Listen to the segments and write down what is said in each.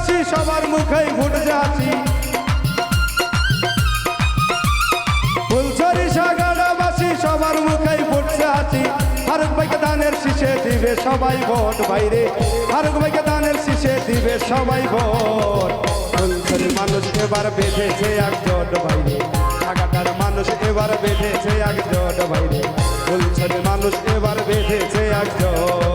সাগারাবাসী সবার মুখেই ফুটছে হাসি। ফুলছড়ি সাগারাবাসী সবার মুখেই ফুটছে হাসি। ফারুক ভাইকে দানের শীষে দিবে সবাই ভোট বাইরে, ফারুক ভাইকে দানের শীষে দিবে সবাই ভোট। ফুলছড়ি মানুষ এবার বেঁধেছে একজোট বাইরে, সাগাটার মানুষ এবার বেঁধেছে একজোট বাইরে, ফুলছড়ি মানুষ এবার বেঁধেছে একজোট।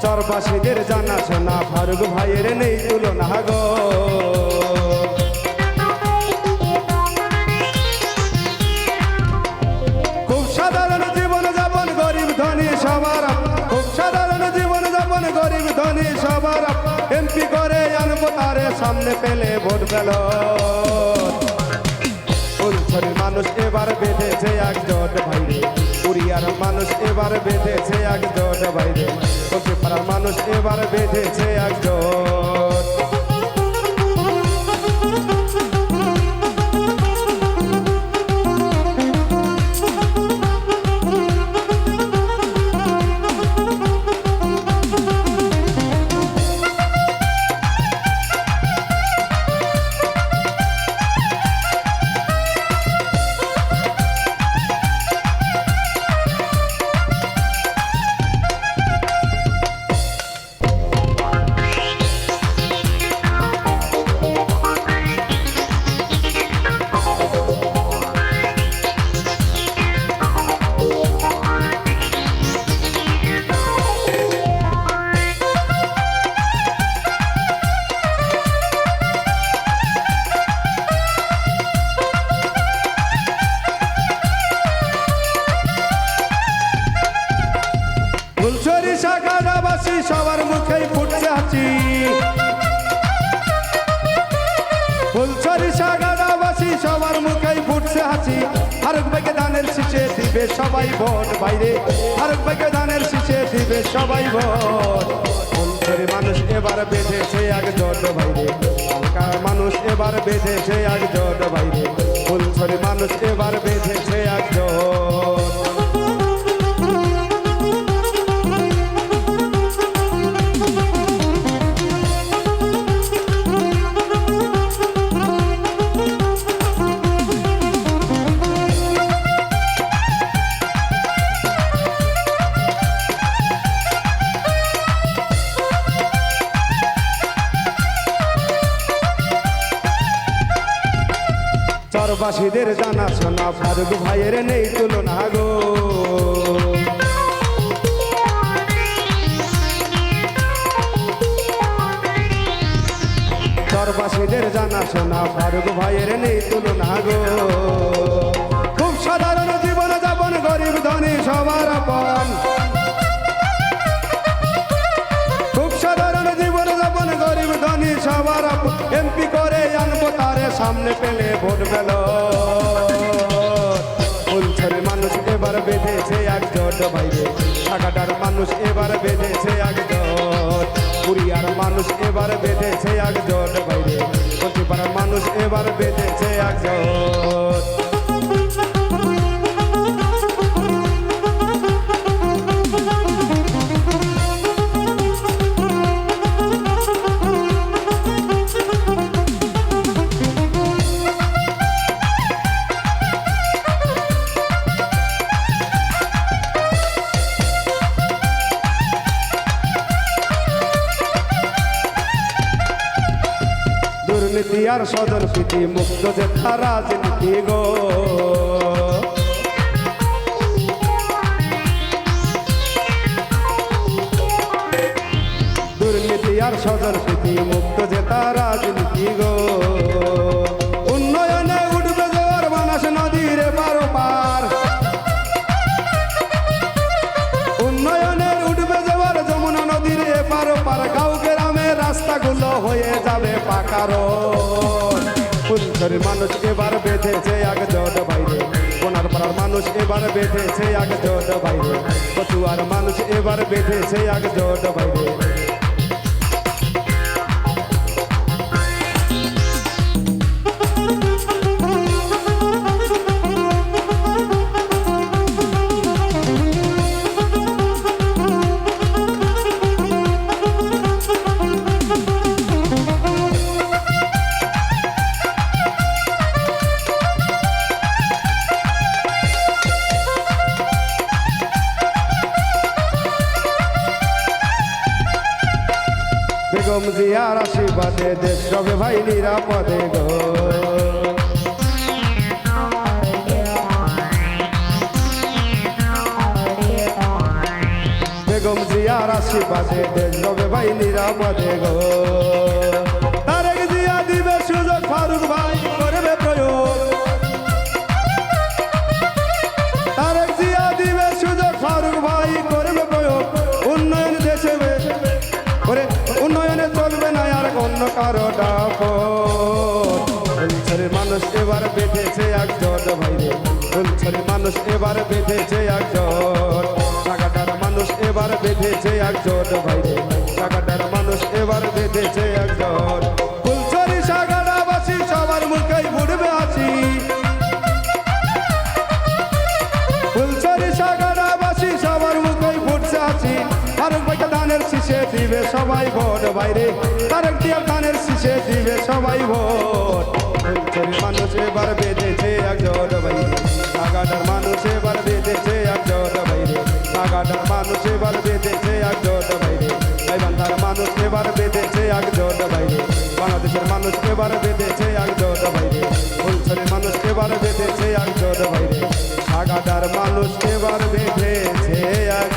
চরবাসীদের জানাশোনা ফারুক ভাইয়ের নেই তুলনা গো। খুব সাধারণ জীবন যাপন গরিব ধনী সবার, খুব সাধারণ জীবন যাপন গরিব ধনী সবার। এমপি করে আনবো তারে সামনে পেলে ভোট পেল। ফুলছড়ির মানুষ এবার বেঁধেছে একজোট বাইরে, পুরিয়ার মানুষ এবার বেঁধেছে একজোট বাইরে, পাড়ার মানুষ এবার বেঁধেছে একজোট। ফুলছড়ি সাগারাবাসী সবার মুখেই ফুটছে হাসি। ফুলছড়ি সাগারাবাসী সবার মুখেই ফুটছে হাসি। ফারুক ভাইকে দানের শীষে দিবে সবাই ভোট বাইরে, ফারুক ভাইকে দানের শীষে দিবে সবাই ভোট। ফুলছড়ি মানুষ এবার বেঁধেছে একজোট বাইরে, হালকার মানুষ এবার বেঁধেছে একজোট বাইরে, ফুলছড়ি মানুষ এবার বেঁধেছে একজোট। চরবাসীদের জানাশোনা ফারুক ভাইয়ের নেই তুলনা গো। চরবাসীদের জানাশোনা ফারুক ভাইয়ের নেই তুলনা গো। খুব সাধারণ জীবন যাপন গরিব ধনী সবার আপন, খুব সাধারণ জীবন যাপন গরিব ধনী সবার আপন। এমপি করে আনবো তারে সামনে পেলে ভোট পেল। ফুলছড়ি মানুষ এবার বেঁধেছে একজোট বাইরে, সাগাটার মানুষ এবার বেঁধেছে একজোট, পুরিয়ার মানুষ এবার বেঁধেছে একজোট বাইরে, পাড়ার মানুষ এবার বেঁধেছে একজোট। দুর্নীতি আর সদর প্রীতি মুক্ত যেথা রাজনীতি গো। দুর্নীতি আর সদর প্রীতি মুক্ত যেথা রাজনীতি গো। উন্নয়নে উঠবে জোয়ার মানস নদীর পারো পার, উন্নয়নে উঠবে জোয়ার যমুনা নদীর এপারো পার। গাঁও গ্রামে রাস্তা গুলো হয়ে যাবে পাকারো। ফুলছড়ির মানুষ এবার বেঁধেছে একজোট বাইরে, কোনার পাড়ার মানুষ এবার বেঁধেছে একজোট বাইরে, কচুয়ার মানুষ এবার বেঁধেছে একজোট বাইরে। বেগম জিয়ার আশীর্বাদে দেশ রবে ভাই নিরাপদে গো। বেগম জিয়ার আশীর্বাদে দেশ রবে ভাই নিরাপদে গো। তারেক জিয়া দিবে সুযোগ, ফারুক ভাই করবে প্রয়োগ। তারেক জিয়া দিবে সুযোগ, ফারুক ভাই করবে প্রয়োগ। উন্নয়ন দেশে করে উন্নয়নে চলবে না আর অন্য কারো ডাকত। ফুলছড়ির মানুষ এবার বেঁধেছে একজোট বাইরে, ফুলছড়ির মানুষ এবার বেঁধেছে একজোট। সাগাটার মানুষ এবার বেঁধেছে একজোট বাইরে, সাগাটার মানুষ এবার বেঁধেছে একজোট। ফুলছড়ি সাগাটাবাসী সবার মুখেই ফুটবে হাসি, ফুলছড়ি সাগাটাবাসী সবার মুখেই ফুটছে হাসি। ফারুক ভাইকে ধানের শীষে দিবে সবাই ভোট বাইরে, তারেক জিয়া ধানের শীষে দিবে সবাই ভোট। ফুলছড়ির মানুষ এবার বেঁধেছে একজোট বাইরে, সাগাটার মানুষ এবার বেঁধেছে একজোট বাইরে, সাগাটার মানুষ এবার বেঁধেছে একজোট বাইরে, গাইবান্ধার মানুষ এবার বেঁধেছে একজোট বাইরে, বাংলাদেশের মানুষ এবার বেঁধেছে একজোট বাইরে, ফুলছড়ির মানুষ এবার বেঁধেছে একজোট বাইরে, সাগাটার মানুষ এবার বেঁধেছে এক